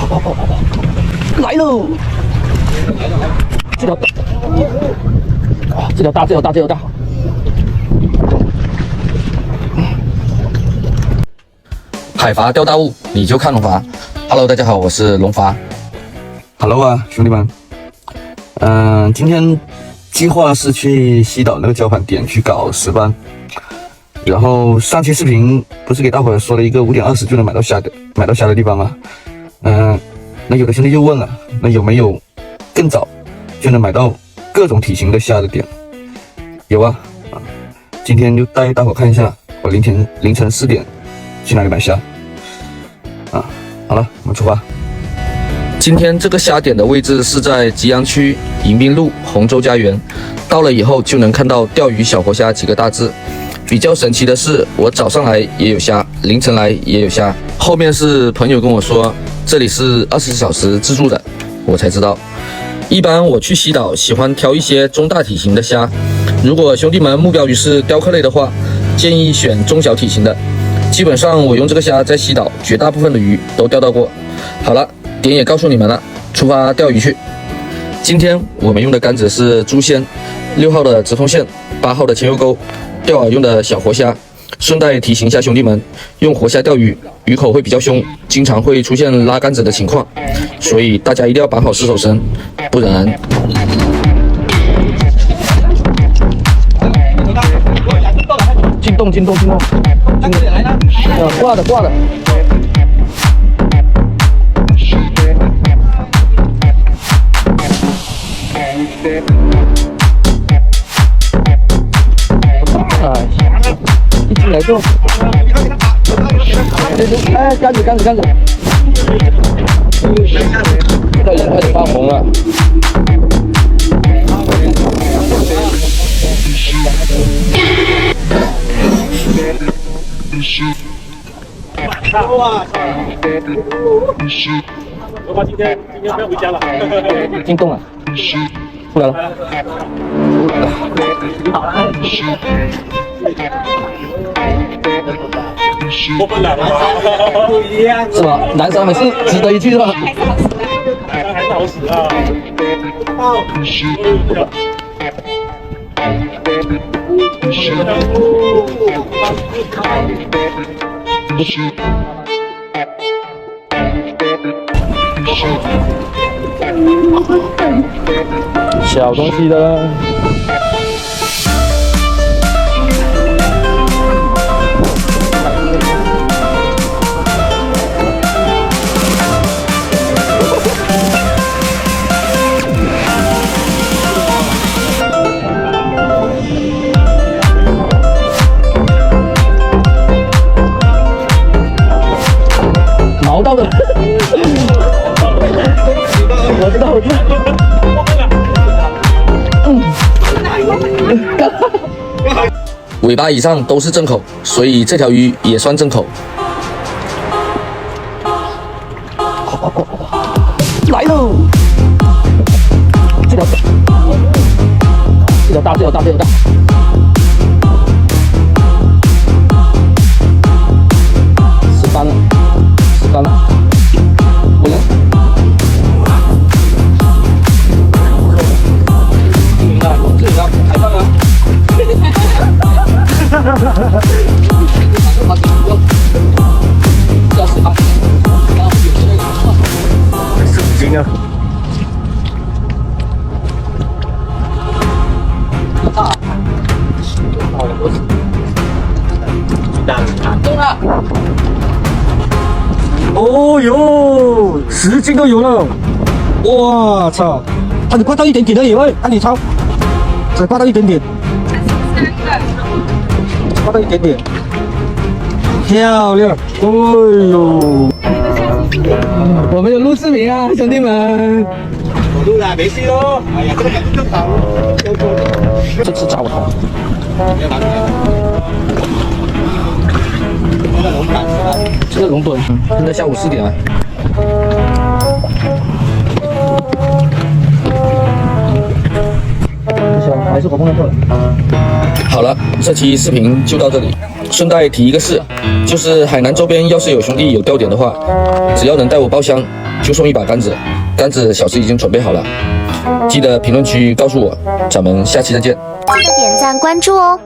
来喽！这条大，这条大。海筏钓大物，你就看龙筏。Hello， 大家好，我是龙筏。Hello 啊，兄弟们。今天计划是去西岛那个交换点去搞石斑。然后上期视频不是给大伙说了一个5点20就能买到虾的地方吗？那有的兄弟就问了，那有没有更早就能买到各种体型的虾的点？有啊，今天就带大伙看一下我凌晨4点去哪里买虾。好了，我们出发。今天这个虾点的位置是在吉阳区迎宾路洪州家园，到了以后就能看到钓鱼小活虾几个大字。比较神奇的是，我早上来也有虾，凌晨来也有虾，后面是朋友跟我说这里是24小时自助的，我才知道。一般我去西岛喜欢挑一些中大体型的虾，如果兄弟们目标鱼是雕刻类的话，建议选中小体型的。基本上我用这个虾在西岛绝大部分的鱼都钓到过。好了，点也告诉你们了，出发钓鱼去。今天我们用的杆子是珠线，6号的直通线，8号的铅油钩，钓饵用的小活虾。顺带提醒一下兄弟们，用活虾钓鱼，鱼口会比较凶，经常会出现拉杆子的情况，所以大家一定要绑好失手绳，不然进洞，挂的。一进来就，哎，杆子，这个人开始发红了。我爸今天不要回家了，进洞了，出来了。过分了，不一样，是吧？男生还是值得一去的。还是好使啊。小东西的。毛到的，我知道。尾巴以上都是正口，所以这条鱼也算正口。来喽！这条大。失斑了，不能。这里要开放啊！要死吧！神经啊！中了！哦哟，10斤都有了！哇操！你挂到一点点而已，喂，你抄，只挂到一点点，挂到一点点，漂亮！哎呦，我们有录视频啊，兄弟们！我录了，没事喽。哎呀，这个感觉更好。这只找不到。这个龙趸，现在下午4点了。还是活蹦乱跳的。好了，这期视频就到这里。顺带提一个事，就是海南周边要是有兄弟有钓点的话，只要能带我报箱，就就送一把杆子，杆子小石已经准备好了，记得评论区告诉我，咱们下期再见。记得点赞关注哦。